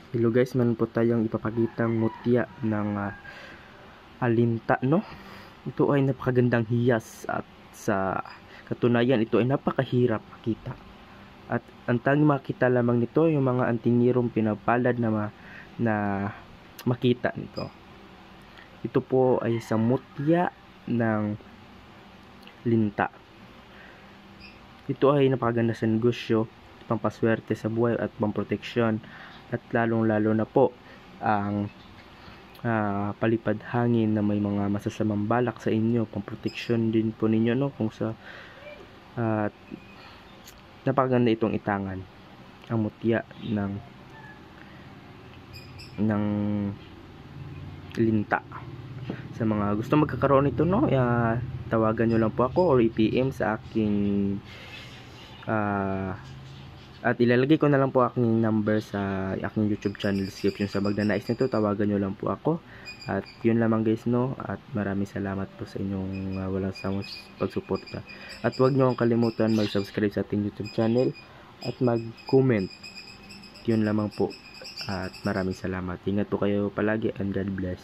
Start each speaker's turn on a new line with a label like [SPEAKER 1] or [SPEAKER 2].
[SPEAKER 1] Hello guys, meron po tayong ipapakitang mutya ng alinta, no? Ito ay napakagandang hiyas at sa katunayan ito ay napakahirap makita. At ang tanging makita lamang nito yung mga antingirong pinapalad na makita nito. Ito po ay isang mutya ng linta. Ito ay napakaganda sa negosyo, pampaswerte sa buhay at pamproteksyon, at lalong-lalo na po ang palipad hangin na may mga masasamang balak sa inyo, pamproteksyon din po ninyo, no? Kung sa napakaganda itong itangan, ang mutya ng linta. Sa mga gusto magkakaroon nito, no, tawagan nyo lang po ako or i-PM sa aking at ilalagay ko na lang po aking number sa aking YouTube channel description. Sa magnanais nito, tawagan nyo lang po ako. At yun lamang guys, no, at maraming salamat po sa inyong walang sawang pagsuporta. At huwag nyo kalimutan mag-subscribe sa ating YouTube channel at mag-comment. Yun lamang po, at maraming salamat. Ingat po kayo palagi and God bless.